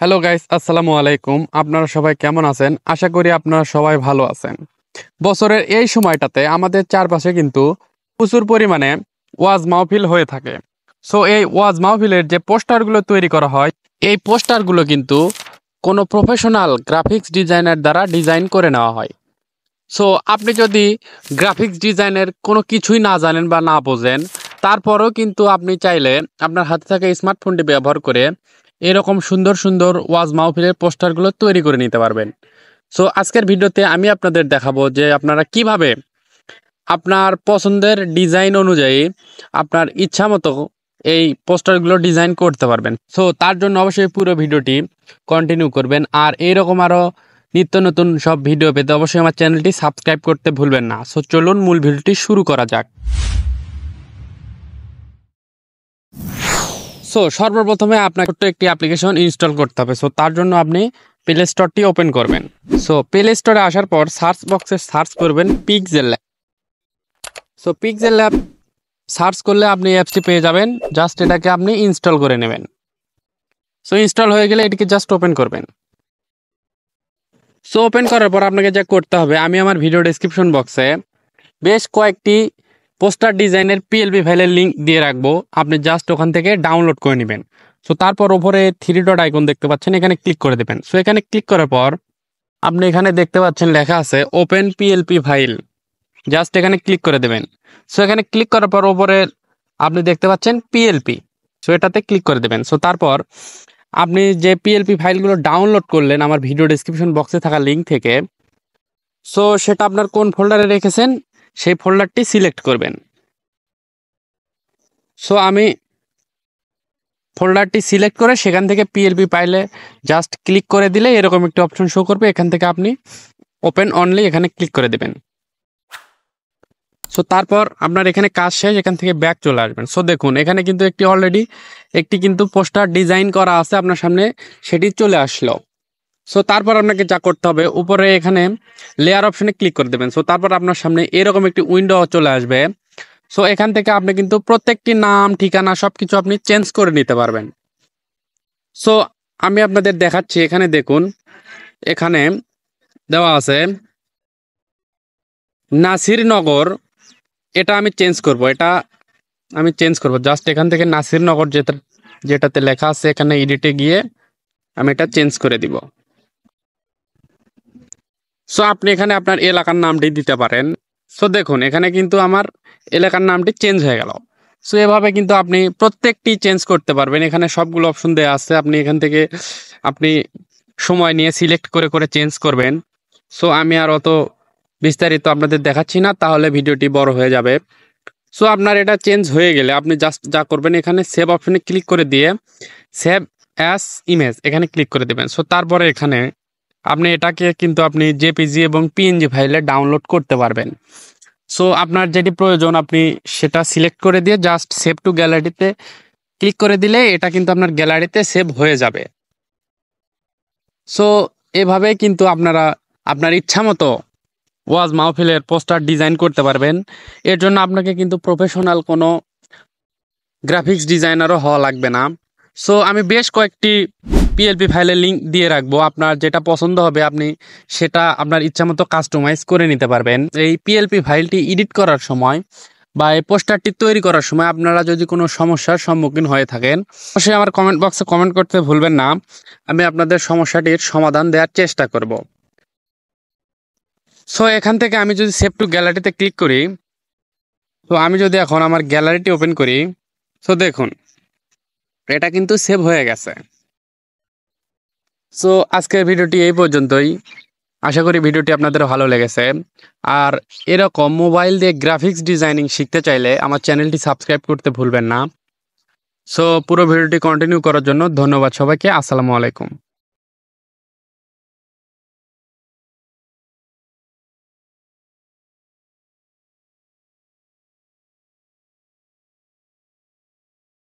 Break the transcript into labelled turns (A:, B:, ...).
A: Hello guys, আসসালামু আলাইকুম। আপনারা সবাই কেমন আছেন? আশা করি আপনারা সবাই ভালো আছেন। বছরের এই সময়টাতে আমাদের চারপাশে কিন্তু প্রচুর পরিমাণে ওয়াজ মাহফিল হয়ে থাকে। সো এই ওয়াজ মাহফিলের যে পোস্টারগুলো তৈরি করা হয়, এই পোস্টারগুলো কিন্তু কোনো প্রফেশনাল গ্রাফিক্স ডিজাইনার দ্বারা ডিজাইন করে নেওয়া হয়। সো আপনি যদি গ্রাফিক্স ডিজাইনের কোনো কিছুই না জানেন বা না বোঝেন, তারপরেও কিন্তু আপনি চাইলে আপনার হাতে থাকা স্মার্টফোনটি ব্যবহার করে এরকম সুন্দর সুন্দর ওয়াজ মাহফিলের পোস্টারগুলো তৈরি করে নিতে পারবেন। সো আজকের ভিডিওতে আমি আপনাদের দেখাবো যে আপনারা কিভাবে আপনার পছন্দের ডিজাইন অনুযায়ী আপনার ইচ্ছা মতো এই পোস্টারগুলো ডিজাইন করতে পারবেন। সো তার জন্য অবশ্যই পুরো ভিডিওটি কন্টিনিউ করবেন। আর এইরকম আরও নিত্য নতুন সব ভিডিও পেতে অবশ্যই আমার চ্যানেলটি সাবস্ক্রাইব করতে ভুলবেন না। সো চলুন মূল ভিডিওটি শুরু করা যাক। সো সর্বপ্রথমে আপনাকে একটি অ্যাপ্লিকেশন ইনস্টল করতে হবে। সো তার জন্য আপনি প্লে স্টোরটি ওপেন করবেন। সো প্লে স্টোরে আসার পর সার্চ বক্সে সার্চ করবেন pixel lab. So pixel lab search করলে আপনি অ্যাপসটি পেয়ে যাবেন। জাস্ট এটাকে আপনি ইনস্টল করে নেবেন। সো ইনস্টল হয়ে গেলে এটিকে জাস্ট ওপেন করবেন। সো ওপেন করার পর আপনাকে যা করতে হবে, আমি আমার ভিডিও ডেসক্রিপশন বক্সে বেশ কয়েকটি পোস্টার ডিজাইনের পিএলপি ফাইলের লিঙ্ক দিয়ে রাখবো। আপনি জাস্ট ওখান থেকে ডাউনলোড করে নেবেন। সো তারপর ওপরে 3 ডট আইকন দেখতে পাচ্ছেন, এখানে ক্লিক করে দেবেন। সো এখানে ক্লিক করার পর আপনি এখানে দেখতে পাচ্ছেন লেখা আছে ওপেন পিএলপি ফাইল। জাস্ট এখানে ক্লিক করে দেবেন। সো এখানে ক্লিক করার পর ওপরে আপনি দেখতে পাচ্ছেন পিএলপি। সো এটাতে ক্লিক করে দেবেন। সো তারপর আপনি যে পিএলপি ফাইলগুলো ডাউনলোড করলেন আমার ভিডিও ডেসক্রিপশন বক্সে থাকা লিঙ্ক থেকে, সো সেটা আপনার কোন ফোল্ডারে রেখেছেন সেই ফোল্ডারটি সিলেক্ট করবেন। সো আমি ফোল্ডারটি সিলেক্ট করে সেখান থেকে পিএলপি ফাইলে জাস্ট ক্লিক করে দিলে এরকম একটি অপশন শো করবে। এখান থেকে আপনি ওপেন অনলি এখানে ক্লিক করে দেবেন। সো তারপর আপনার এখানে কাজ শেষ, এখান থেকে ব্যাক চলে আসবেন। সো দেখুন এখানে কিন্তু অলরেডি একটি কিন্তু পোস্টার ডিজাইন করা আছে আপনার সামনে, সেটি চলে আসলো। সো তারপর আপনাকে যা করতে হবে, উপরে এখানে লেয়ার অপশনে ক্লিক করে দেবেন। সো তারপর আপনার সামনে এরকম একটি উইন্ডো চলে আসবে। সো এখান থেকে আপনি কিন্তু প্রত্যেকটি নাম, ঠিকানা সবকিছু আপনি চেঞ্জ করে নিতে পারবেন। সো আমি আপনাদের দেখাচ্ছি, এখানে দেখুন এখানে দেওয়া আছে নাসিরনগর। এটা আমি চেঞ্জ করব, জাস্ট এখান থেকে নাসিরনগর যেটাতে লেখা আছে এখানে এডিটে গিয়ে আমি এটা চেঞ্জ করে দিব। সো আপনি এখানে আপনার এলাকার নামটি দিতে পারেন। সো দেখুন এখানে কিন্তু আমার এলাকার নামটি চেঞ্জ হয়ে গেল। সো এভাবে কিন্তু আপনি প্রত্যেকটি চেঞ্জ করতে পারবেন। এখানে সবগুলো অপশন দেওয়া আছে, আপনি এখান থেকে আপনি সময় নিয়ে সিলেক্ট করে করে চেঞ্জ করবেন। সো আমি আর অত বিস্তারিত আপনাদের দেখাচ্ছি না, তাহলে ভিডিওটি বড় হয়ে যাবে। সো আপনার এটা চেঞ্জ হয়ে গেলে আপনি জাস্ট যা করবেন, এখানে সেভ অপশনে ক্লিক করে দিয়ে সেভ অ্যাজ ইমেজ এখানে ক্লিক করে দেবেন। সো তারপরে এখানে আপনি এটাকে কিন্তু আপনি জেপিজি এবং পিএনজি ফাইলে ডাউনলোড করতে পারবেন। সো আপনার যেটি প্রয়োজন আপনি সেটা সিলেক্ট করে দিয়ে জাস্ট সেভ টু গ্যালারিতে ক্লিক করে দিলে এটা কিন্তু আপনার গ্যালারিতে সেভ হয়ে যাবে। সো এভাবে কিন্তু আপনারা আপনার ইচ্ছা মতো ওয়াজ মাহফিলের পোস্টার ডিজাইন করতে পারবেন। এর জন্য আপনাকে কিন্তু প্রফেশনাল কোনো গ্রাফিক্স ডিজাইনারও হওয়া লাগবে না। সো আমি বেশ কয়েকটি পিএলপি ফাইলের লিঙ্ক দিয়ে রাখবো, আপনার যেটা পছন্দ হবে আপনি সেটা আপনার ইচ্ছা মতো কাস্টমাইজ করে নিতে পারবেন। এই পিএলপি ফাইলটি এডিট করার সময় বা এই পোস্টারটি তৈরি করার সময় আপনারা যদি কোনো সমস্যার সম্মুখীন হয়ে থাকেন, অবশ্যই আমার কমেন্ট বক্সে কমেন্ট করতে ভুলবেন না। আমি আপনাদের সমস্যাটির সমাধান দেওয়ার চেষ্টা করব। সো এখান থেকে আমি যদি সেভ টু গ্যালারিতে ক্লিক করি, তো আমি যদি এখন আমার গ্যালারিটি ওপেন করি, সো দেখুন এটা কিন্তু সেভ হয়ে গেছে। সো আজকের ভিডিওটি এই পর্যন্তই। আশা করি ভিডিওটি আপনাদের ভালো লেগেছে। আর এরকম মোবাইল দিয়ে গ্রাফিক্স ডিজাইনিং শিখতে চাইলে আমার চ্যানেলটি সাবস্ক্রাইব করতে ভুলবেন না। সো পুরো ভিডিওটি কন্টিনিউ করার জন্য ধন্যবাদ সবাইকে। আসসালামু আলাইকুম।